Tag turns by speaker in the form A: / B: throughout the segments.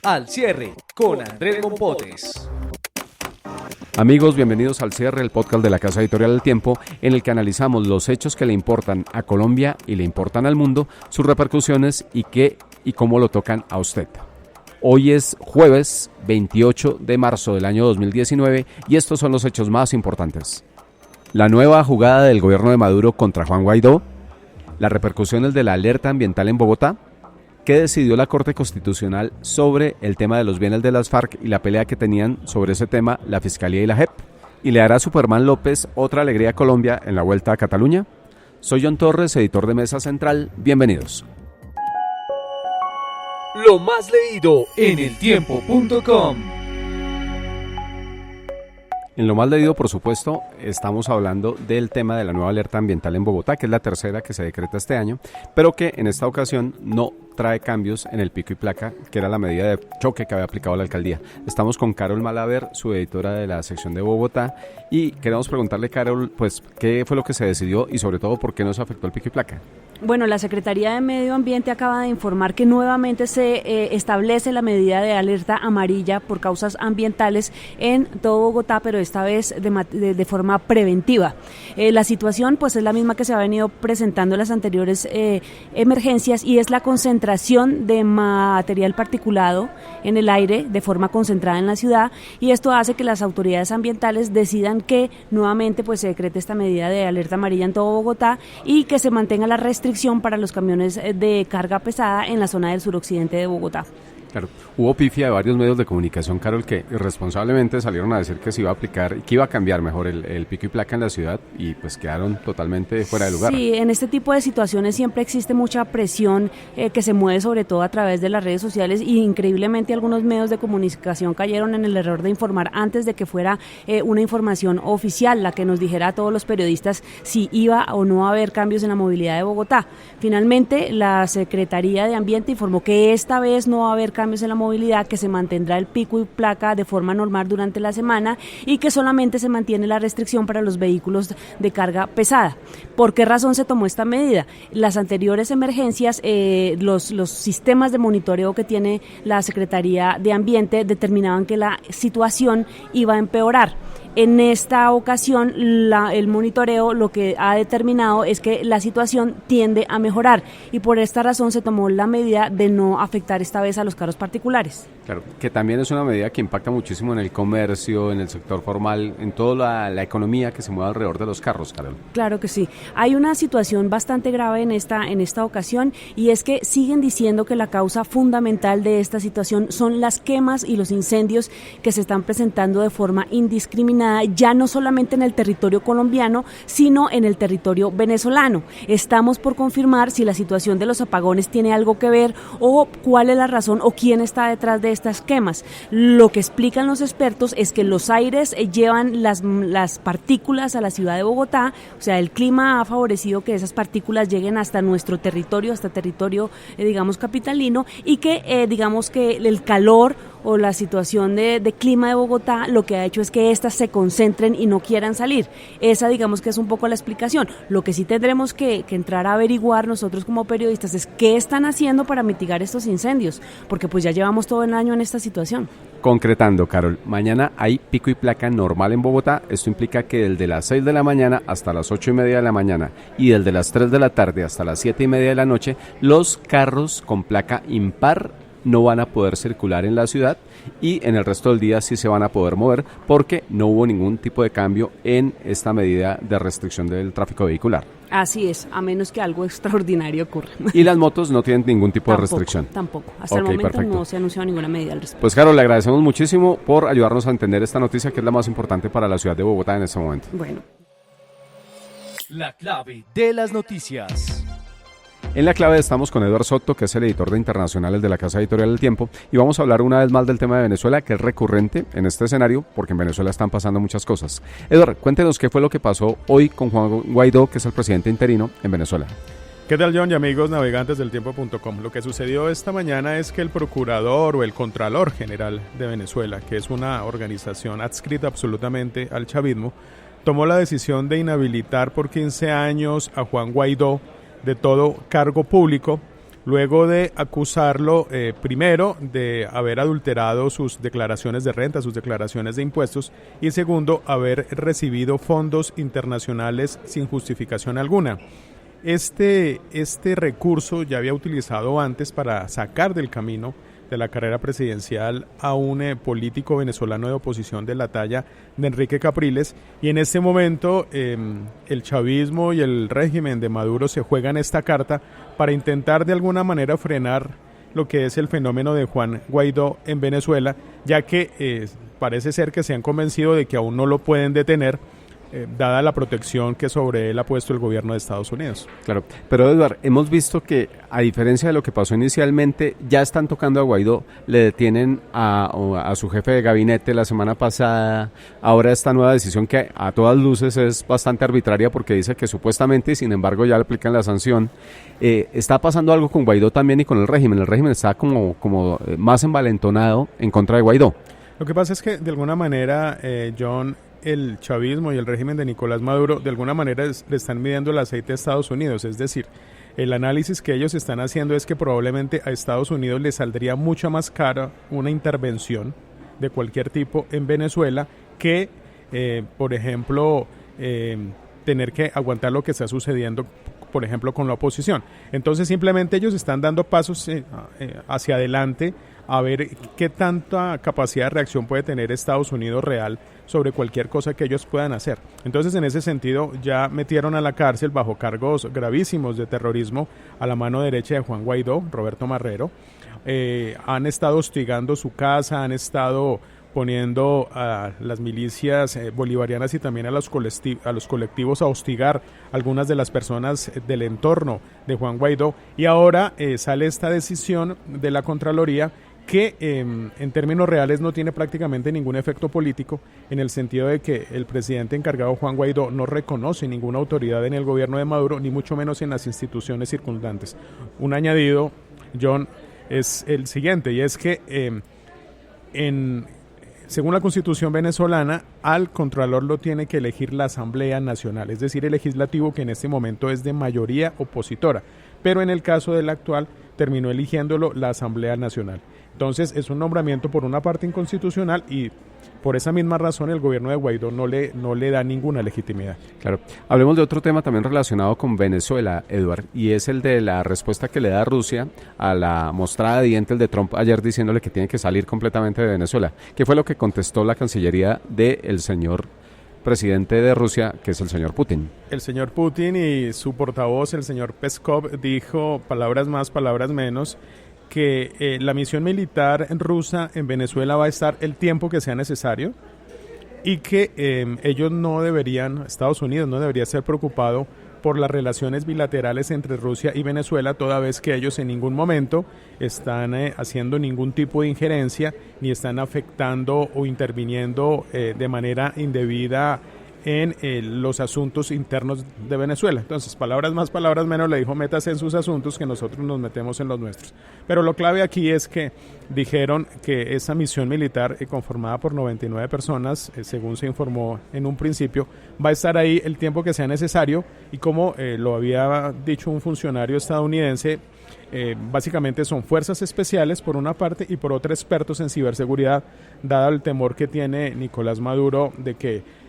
A: Al cierre con Andrés Mompotes.
B: Amigos, bienvenidos al cierre, el podcast de la Casa Editorial El Tiempo, en el que analizamos los hechos que le importan a Colombia y le importan al mundo, sus repercusiones y cómo lo tocan a usted. Hoy es jueves 28 de marzo del año 2019 y estos son los hechos más importantes. La nueva jugada del gobierno de Maduro contra Juan Guaidó, las repercusiones de la alerta ambiental en Bogotá, qué decidió la Corte Constitucional sobre el tema de los bienes de las FARC y la pelea que tenían sobre ese tema la Fiscalía y la JEP, y le hará a Superman López otra alegría a Colombia en la Vuelta a Cataluña. Soy John Torres, editor de Mesa Central, bienvenidos.
A: Lo más leído en eltiempo.com.
B: En lo más leído, por supuesto, estamos hablando del tema de la nueva alerta ambiental en Bogotá, que es la tercera que se decreta este año, pero que en esta ocasión no trae cambios en el pico y placa, que era la medida de choque que había aplicado la alcaldía. Estamos con Carol Malaver, su editora de la sección de Bogotá, y queremos preguntarle, Carol, pues, ¿qué fue lo que se decidió y sobre todo por qué nos afectó el pico y placa?
C: Bueno, la Secretaría de Medio Ambiente acaba de informar que nuevamente se establece la medida de alerta amarilla por causas ambientales en todo Bogotá, pero esta vez de forma preventiva. La situación pues es la misma que se ha venido presentando en las anteriores emergencias, y es la concentración de material particulado en el aire de forma concentrada en la ciudad, y esto hace que las autoridades ambientales decidan que nuevamente pues se decrete esta medida de alerta amarilla en todo Bogotá y que se mantenga la restricción para los camiones de carga pesada en la zona del suroccidente de Bogotá.
B: Claro, hubo pifia de varios medios de comunicación, Carol, que irresponsablemente salieron a decir que se iba a aplicar, que iba a cambiar mejor el pico y placa en la ciudad, y pues quedaron totalmente fuera de lugar.
C: Sí, en este tipo de situaciones siempre existe mucha presión que se mueve sobre todo a través de las redes sociales, y increíblemente algunos medios de comunicación cayeron en el error de informar antes de que fuera una información oficial la que nos dijera a todos los periodistas si iba o no a haber cambios en la movilidad de Bogotá. Finalmente, la Secretaría de Ambiente informó que esta vez no va a haber cambios en la movilidad, que se mantendrá el pico y placa de forma normal durante la semana y que solamente se mantiene la restricción para los vehículos de carga pesada. ¿Por qué razón se tomó esta medida? Las anteriores emergencias, los sistemas de monitoreo que tiene la Secretaría de Ambiente determinaban que la situación iba a empeorar. En esta ocasión, el monitoreo lo que ha determinado es que la situación tiende a mejorar, y por esta razón se tomó la medida de no afectar esta vez a los carros particulares.
B: Claro, que también es una medida que impacta muchísimo en el comercio, en el sector formal, en toda la economía que se mueve alrededor de los carros, Carol.
C: Claro que sí. Hay una situación bastante grave en esta ocasión, y es que siguen diciendo que la causa fundamental de esta situación son las quemas y los incendios que se están presentando de forma indiscriminada, ya no solamente en el territorio colombiano, sino en el territorio venezolano. Estamos por confirmar si la situación de los apagones tiene algo que ver, o cuál es la razón o quién está detrás de estas quemas. Lo que explican los expertos es que los aires llevan las partículas a la ciudad de Bogotá, o sea, el clima ha favorecido que esas partículas lleguen hasta nuestro territorio, hasta territorio, digamos, capitalino, y que, digamos que el calor o la situación de clima de Bogotá lo que ha hecho es que éstas se concentren y no quieran salir. Esa, digamos, que es un poco la explicación. Lo que sí tendremos que entrar a averiguar nosotros como periodistas es qué están haciendo para mitigar estos incendios, porque pues ya llevamos todo el año en esta situación.
B: Concretando, Carol, mañana hay pico y placa normal en Bogotá. Esto implica que desde las 6 de la mañana hasta las 8:30 de la mañana y desde las 3 de la tarde hasta las 7:30 de la noche, los carros con placa impar no van a poder circular en la ciudad, y en el resto del día sí se van a poder mover, porque no hubo ningún tipo de cambio en esta medida de restricción del tráfico vehicular.
C: Así es, a menos que algo extraordinario ocurra.
B: Y las motos no tienen ningún tipo de restricción.
C: Tampoco. Hasta el momento perfecto. No se ha anunciado ninguna medida al respecto.
B: Pues Carol, le agradecemos muchísimo por ayudarnos a entender esta noticia, que es la más importante para la ciudad de Bogotá en este momento.
C: Bueno.
A: La clave de las noticias.
B: En la clave estamos con Eduardo Soto, que es el editor de internacionales de la Casa Editorial El Tiempo, y vamos a hablar una vez más del tema de Venezuela, que es recurrente en este escenario, porque en Venezuela están pasando muchas cosas. Eduardo, cuéntenos qué fue lo que pasó hoy con Juan Guaidó, que es el presidente interino en Venezuela.
D: ¿Qué tal, John y amigos navegantes del tiempo.com? Lo que sucedió esta mañana es que el procurador o el contralor general de Venezuela, que es una organización adscrita absolutamente al chavismo, tomó la decisión de inhabilitar por 15 años a Juan Guaidó de todo cargo público, luego de acusarlo primero de haber adulterado sus declaraciones de renta, sus declaraciones de impuestos, y segundo, haber recibido fondos internacionales sin justificación alguna. Este recurso ya había utilizado antes para sacar del camino de la carrera presidencial a un político venezolano de oposición de la talla de Enrique Capriles, y en este momento el chavismo y el régimen de Maduro se juegan esta carta para intentar de alguna manera frenar lo que es el fenómeno de Juan Guaidó en Venezuela, ya que parece ser que se han convencido de que aún no lo pueden detener, dada la protección que sobre él ha puesto el gobierno de Estados Unidos.
B: Claro, pero Eduardo, hemos visto que a diferencia de lo que pasó inicialmente, ya están tocando a Guaidó, le detienen a su jefe de gabinete la semana pasada, ahora esta nueva decisión que a todas luces es bastante arbitraria porque dice que supuestamente, sin embargo, ya le aplican la sanción. Está pasando algo con Guaidó también y con el régimen está como más envalentonado en contra de Guaidó.
D: Lo que pasa es que de alguna manera, John, el chavismo y el régimen de Nicolás Maduro de alguna manera le están midiendo el aceite a Estados Unidos, es decir, el análisis que ellos están haciendo es que probablemente a Estados Unidos le saldría mucho más cara una intervención de cualquier tipo en Venezuela que, por ejemplo, tener que aguantar lo que está sucediendo, por ejemplo, con la oposición. Entonces simplemente ellos están dando pasos hacia adelante a ver qué tanta capacidad de reacción puede tener Estados Unidos real sobre cualquier cosa que ellos puedan hacer. Entonces, en ese sentido, ya metieron a la cárcel bajo cargos gravísimos de terrorismo a la mano derecha de Juan Guaidó, Roberto Marrero. Han estado hostigando su casa, han estado poniendo a las milicias bolivarianas y también a los colectivos a hostigar a algunas de las personas del entorno de Juan Guaidó. Y ahora sale esta decisión de la Contraloría que en términos reales no tiene prácticamente ningún efecto político, en el sentido de que el presidente encargado Juan Guaidó no reconoce ninguna autoridad en el gobierno de Maduro, ni mucho menos en las instituciones circundantes. Un añadido, John, es el siguiente, y es que según la Constitución venezolana, al Contralor lo tiene que elegir la Asamblea Nacional, es decir, el legislativo, que en este momento es de mayoría opositora, pero en el caso del actual terminó eligiéndolo la Asamblea Nacional. Entonces es un nombramiento por una parte inconstitucional y por esa misma razón el gobierno de Guaidó no le da ninguna legitimidad.
B: Claro. Hablemos de otro tema también relacionado con Venezuela, Eduard, y es el de la respuesta que le da Rusia a la mostrada de dientes de Trump ayer diciéndole que tiene que salir completamente de Venezuela. ¿Qué fue lo que contestó la Cancillería del señor presidente de Rusia, que es el señor Putin?
D: El señor Putin y su portavoz, el señor Peskov, dijo palabras más, palabras menos, que la misión militar rusa en Venezuela va a estar el tiempo que sea necesario y que Estados Unidos no debería ser preocupado por las relaciones bilaterales entre Rusia y Venezuela, toda vez que ellos en ningún momento están haciendo ningún tipo de injerencia ni están afectando o interviniendo de manera indebida en los asuntos internos de Venezuela. Entonces, palabras más, palabras menos, le dijo: métase en sus asuntos que nosotros nos metemos en los nuestros. Pero lo clave aquí es que dijeron que esa misión militar, conformada por 99 personas, según se informó en un principio, va a estar ahí el tiempo que sea necesario, y como lo había dicho un funcionario estadounidense, básicamente son fuerzas especiales por una parte y por otra expertos en ciberseguridad, dado el temor que tiene Nicolás Maduro de que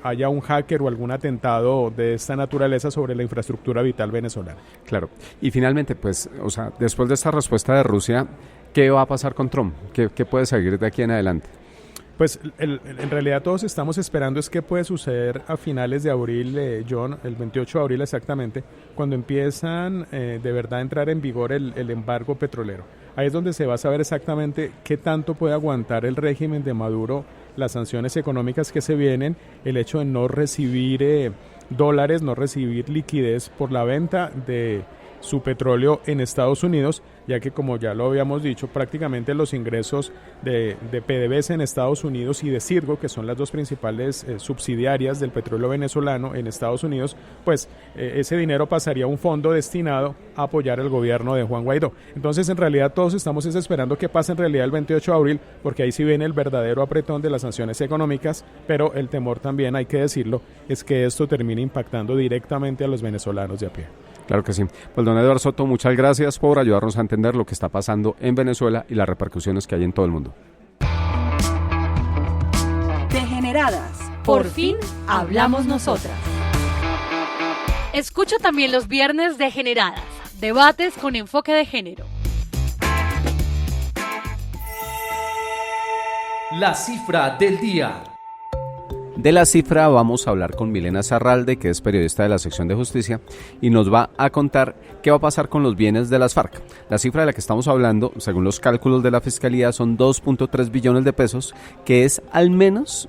D: haya un hacker o algún atentado de esta naturaleza sobre la infraestructura vital venezolana.
B: Claro. Y finalmente, pues, después de esta respuesta de Rusia, ¿qué va a pasar con Trump? ¿Qué puede seguir de aquí en adelante?
D: Pues en realidad todos estamos esperando es qué puede suceder a finales de abril, John, el 28 de abril exactamente, cuando empiezan de verdad a entrar en vigor el embargo petrolero. Ahí es donde se va a saber exactamente qué tanto puede aguantar el régimen de Maduro las sanciones económicas que se vienen, el hecho de no recibir dólares, no recibir liquidez por la venta de su petróleo en Estados Unidos, ya que, como ya lo habíamos dicho, prácticamente los ingresos de PDVSA en Estados Unidos y de Cirgo, que son las dos principales subsidiarias del petróleo venezolano en Estados Unidos, pues ese dinero pasaría a un fondo destinado a apoyar el gobierno de Juan Guaidó. Entonces, en realidad, todos estamos esperando que pase en realidad el 28 de abril, porque ahí sí viene el verdadero apretón de las sanciones económicas, pero el temor también, hay que decirlo, es que esto termine impactando directamente a los venezolanos de a pie.
B: Claro que sí. Pues don Eduardo Soto, muchas gracias por ayudarnos a entender lo que está pasando en Venezuela y las repercusiones que hay en todo el mundo.
E: Degeneradas. Por fin hablamos nosotras.
F: Escucha también los viernes Degeneradas, debates con enfoque de género.
A: La cifra del día.
B: De la cifra vamos a hablar con Milena Zarralde, que es periodista de la sección de justicia, y nos va a contar qué va a pasar con los bienes de las FARC. La cifra de la que estamos hablando, según los cálculos de la Fiscalía, son 2.3 billones de pesos, que es al menos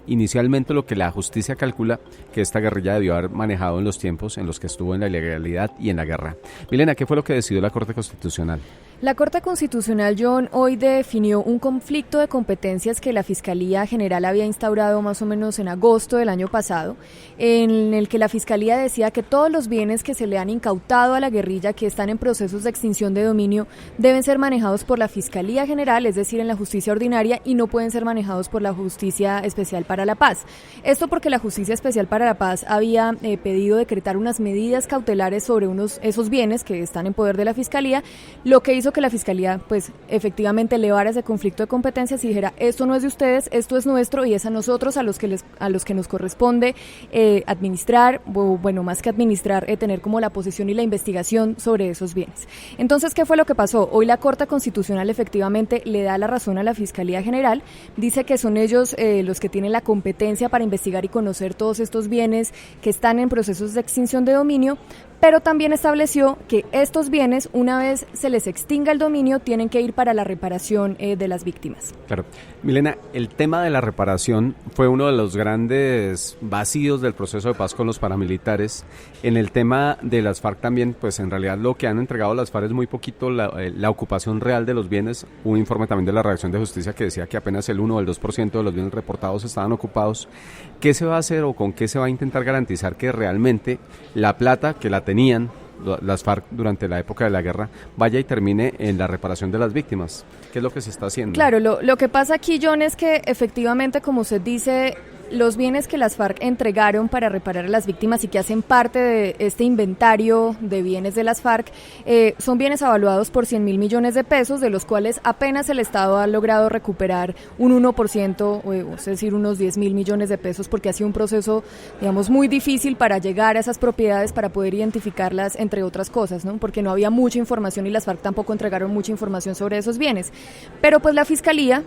B: inicialmente lo que la justicia calcula que esta guerrilla debió haber manejado en los tiempos en los que estuvo en la ilegalidad y en la guerra. Milena, ¿qué fue lo que decidió la Corte Constitucional?
G: La Corte Constitucional, John, hoy definió un conflicto de competencias que la Fiscalía General había instaurado más o menos en agosto del año pasado, en el que la Fiscalía decía que todos los bienes que se le han incautado a la guerrilla que están en procesos de extinción de dominio deben ser manejados por la Fiscalía General, es decir, en la justicia ordinaria, y no pueden ser manejados por la Justicia Especial para la Paz. Esto porque la Justicia Especial para la Paz había pedido decretar unas medidas cautelares sobre esos bienes que están en poder de la Fiscalía, lo que hizo que la Fiscalía pues efectivamente elevara ese conflicto de competencias y dijera, esto no es de ustedes, esto es nuestro y es a nosotros a los que nos corresponde administrar, o bueno, más que administrar, tener como la posesión y la investigación sobre esos bienes. Entonces, ¿qué fue lo que pasó? Hoy la Corte Constitucional efectivamente le da la razón a la Fiscalía General, dice que son ellos los que tienen la competencia para investigar y conocer todos estos bienes que están en procesos de extinción de dominio, pero también estableció que estos bienes, una vez se les extinga el dominio, tienen que ir para la reparación de las víctimas.
B: Claro. Milena, el tema de la reparación fue uno de los grandes vacíos del proceso de paz con los paramilitares. En el tema de las FARC también, pues en realidad lo que han entregado las FARC es muy poquito la ocupación real de los bienes. Un informe también de la Redacción de Justicia que decía que apenas el 1 o el 2% de los bienes reportados estaban ocupados. ¿Qué se va a hacer o con qué se va a intentar garantizar que realmente la plata que la tenían las FARC durante la época de la guerra vaya y termine en la reparación de las víctimas? ¿Qué es lo que se está haciendo?
G: Claro, lo que pasa aquí, John, es que efectivamente, como usted dice, los bienes que las FARC entregaron para reparar a las víctimas y que hacen parte de este inventario de bienes de las FARC son bienes avaluados por 100.000 millones de pesos, de los cuales apenas el Estado ha logrado recuperar un 1%, es decir, unos 10.000 millones de pesos, porque ha sido un proceso, digamos, muy difícil para llegar a esas propiedades, para poder identificarlas, entre otras cosas, ¿no? Porque no había mucha información y las FARC tampoco entregaron mucha información sobre esos bienes. Pero pues la Fiscalía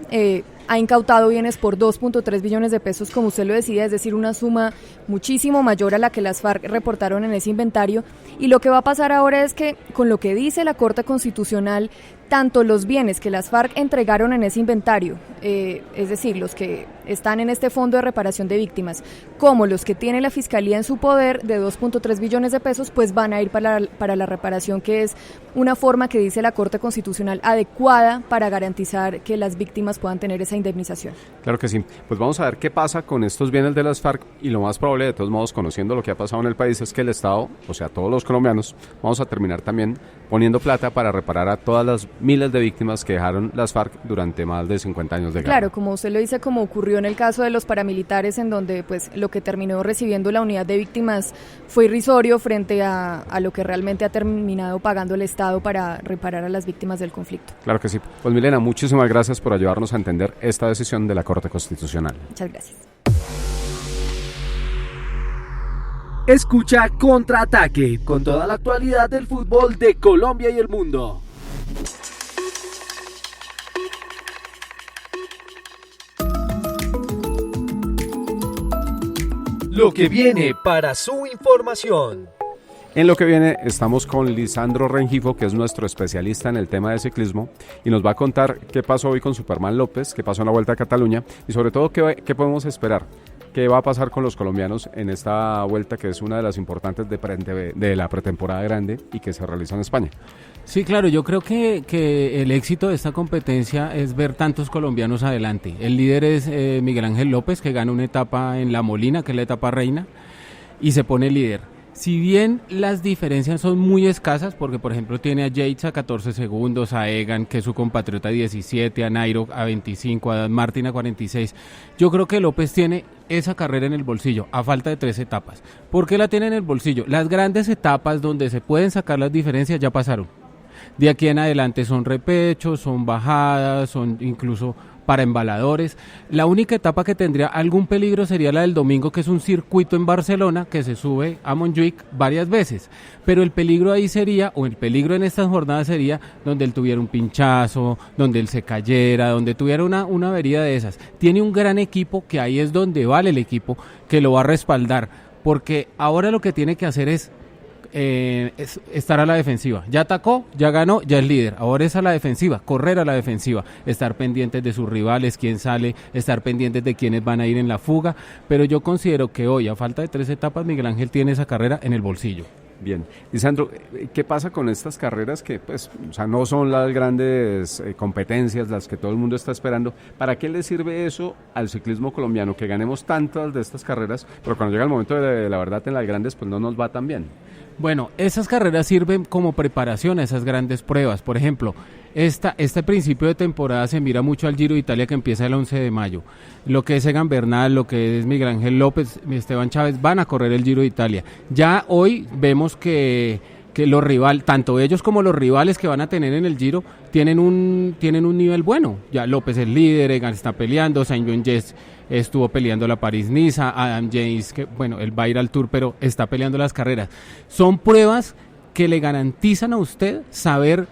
G: ha incautado bienes por 2.3 billones de pesos, como usted lo decía, es decir, una suma muchísimo mayor a la que las FARC reportaron en ese inventario. Y lo que va a pasar ahora es que, con lo que dice la Corte Constitucional, tanto los bienes que las FARC entregaron en ese inventario, es decir, los que están en este fondo de reparación de víctimas, como los que tiene la Fiscalía en su poder de 2.3 billones de pesos, pues van a ir para la reparación, que es una forma que dice la Corte Constitucional adecuada para garantizar que las víctimas puedan tener esa indemnización.
B: Claro que sí. Pues vamos a ver qué pasa con estos bienes de las FARC, y lo más probable, de todos modos, conociendo lo que ha pasado en el país, es que el Estado, o sea, todos los colombianos, vamos a terminar también poniendo plata para reparar a todas las miles de víctimas que dejaron las FARC durante más de 50 años de guerra.
G: Claro, como usted lo dice, como ocurrió en el caso de los paramilitares, en donde pues lo que terminó recibiendo la unidad de víctimas fue irrisorio frente a lo que realmente ha terminado pagando el Estado para reparar a las víctimas del conflicto.
B: Claro que sí. Pues Milena, muchísimas gracias por ayudarnos a entender esta decisión de la Corte Constitucional.
G: Muchas gracias.
A: Escucha Contraataque, con toda la actualidad del fútbol de Colombia y el mundo. Lo que viene para su información.
B: En lo que viene estamos con Lisandro Rengifo, que es nuestro especialista en el tema de ciclismo, y nos va a contar qué pasó hoy con Superman López, qué pasó en la Vuelta a Cataluña, y sobre todo qué podemos esperar. ¿Qué va a pasar con los colombianos en esta vuelta, que es una de las importantes de la pretemporada grande y que se realiza en España?
H: Sí, claro, yo creo que el éxito de esta competencia es ver tantos colombianos adelante. El líder es Miguel Ángel López, que gana una etapa en La Molina, que es la etapa reina, y se pone líder. Si bien las diferencias son muy escasas, porque por ejemplo tiene a Yates a 14 segundos, a Egan, que es su compatriota, a 17, a Nairo a 25, a Dan Martin a 46, yo creo que López tiene esa carrera en el bolsillo, a falta de 3 etapas. ¿Por qué la tiene en el bolsillo? Las grandes etapas donde se pueden sacar las diferencias ya pasaron. De aquí en adelante son repechos, son bajadas, son incluso para embaladores. La única etapa que tendría algún peligro sería la del domingo, que es un circuito en Barcelona que se sube a Montjuic varias veces, pero el peligro ahí sería, o el peligro en estas jornadas sería donde él tuviera un pinchazo, donde él se cayera, donde tuviera una avería de esas. Tiene un gran equipo, que ahí es donde vale el equipo, que lo va a respaldar, porque ahora lo que tiene que hacer es estar a la defensiva. Ya atacó, ya ganó, ya es líder. Ahora es a la defensiva, correr a la defensiva, estar pendientes de sus rivales, quién sale, estar pendientes de quiénes van a ir en la fuga. Pero yo considero que hoy, a falta de 3 etapas, Miguel Ángel tiene esa carrera en el bolsillo.
B: Bien. Lisandro, ¿qué pasa con estas carreras que pues, o sea, no son las grandes competencias, las que todo el mundo está esperando? ¿Para qué le sirve eso al ciclismo colombiano? Que ganemos tantas de estas carreras, pero cuando llega el momento de la verdad en las grandes, pues no nos va tan bien.
H: Bueno, esas carreras sirven como preparación a esas grandes pruebas. Por ejemplo, este principio de temporada se mira mucho al Giro de Italia, que empieza el 11 de mayo. Lo que es Egan Bernal, lo que es Miguel Ángel López, Esteban Chávez van a correr el Giro de Italia. Ya hoy vemos que los rivales, tanto ellos como los rivales que van a tener en el Giro, tienen un nivel bueno. Ya López es líder, Egan está peleando, Saint-John Jess estuvo peleando la París-Niza, Adam James, que bueno, él va a ir al Tour, pero está peleando las carreras. Son pruebas que le garantizan a usted saber,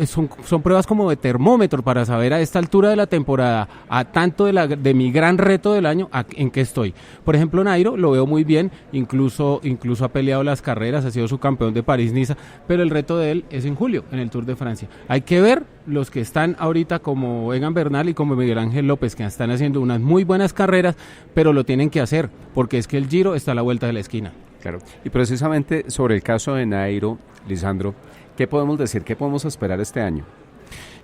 H: son pruebas como de termómetro para saber a esta altura de la temporada, a tanto de mi gran reto del año, en qué estoy. Por ejemplo, Nairo lo veo muy bien, incluso ha peleado las carreras, ha sido su campeón de París-Niza, pero el reto de él es en julio, en el Tour de Francia. Hay que ver los que están ahorita como Egan Bernal y como Miguel Ángel López, que están haciendo unas muy buenas carreras, pero lo tienen que hacer, porque es que el Giro está a la vuelta de la esquina.
B: Claro, y precisamente sobre el caso de Nairo, Lisandro, ¿qué podemos decir? ¿Qué podemos esperar este año?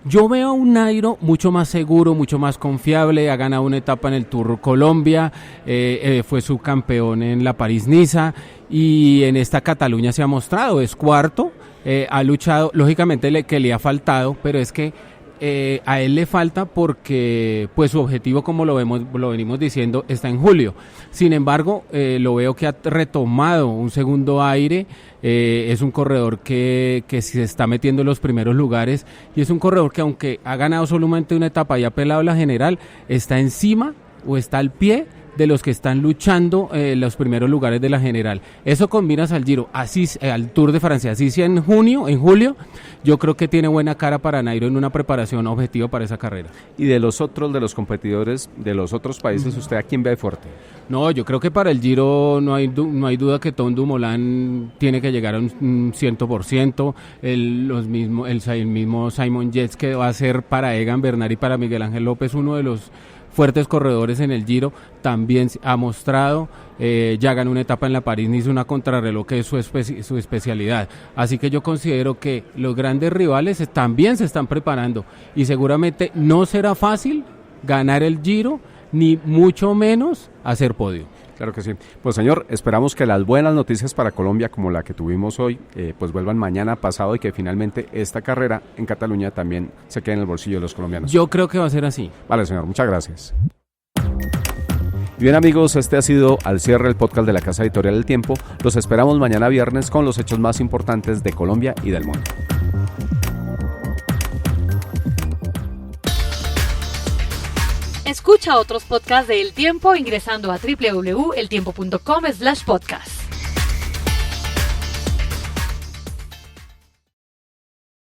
H: Yo veo a un Nairo mucho más seguro, mucho más confiable, ha ganado una etapa en el Tour Colombia, fue subcampeón en la París-Niza y en esta Cataluña se ha mostrado, es cuarto, ha luchado, lógicamente que le ha faltado, pero es que a él le falta porque pues su objetivo, como lo venimos diciendo, está en julio. Sin embargo, lo veo que ha retomado un segundo aire, es un corredor que se está metiendo en los primeros lugares y es un corredor que, aunque ha ganado solamente una etapa y ha pelado la general, está encima o está al pie de los que están luchando los primeros lugares de la general. Eso combinas al Giro, así al Tour de Francia, así sea en julio, yo creo que tiene buena cara para Nairo en una preparación objetiva para esa carrera.
B: Y de los competidores de los otros países, ¿usted a quién ve fuerte?
H: No, yo creo que para el Giro no hay duda que Tom Dumoulin tiene que llegar a un 100%, el mismo Simon Yates, que va a ser para Egan Bernal y para Miguel Ángel López uno de los fuertes corredores en el Giro, también ha mostrado, ya ganó una etapa en la París-Niza, una contrarreloj que es su especialidad, así que yo considero que los grandes rivales también se están preparando y seguramente no será fácil ganar el Giro, ni mucho menos hacer podio.
B: Claro que sí. Pues señor, esperamos que las buenas noticias para Colombia, como la que tuvimos hoy, pues vuelvan mañana, pasado, y que finalmente esta carrera en Cataluña también se quede en el bolsillo de los colombianos.
H: Yo creo que va a ser así.
B: Vale, señor, muchas gracias. Bien, amigos, este ha sido al cierre el podcast de la Casa Editorial El Tiempo. Los esperamos mañana viernes con los hechos más importantes de Colombia y del mundo.
F: Escucha otros podcasts de El Tiempo ingresando a www.eltiempo.com/podcast.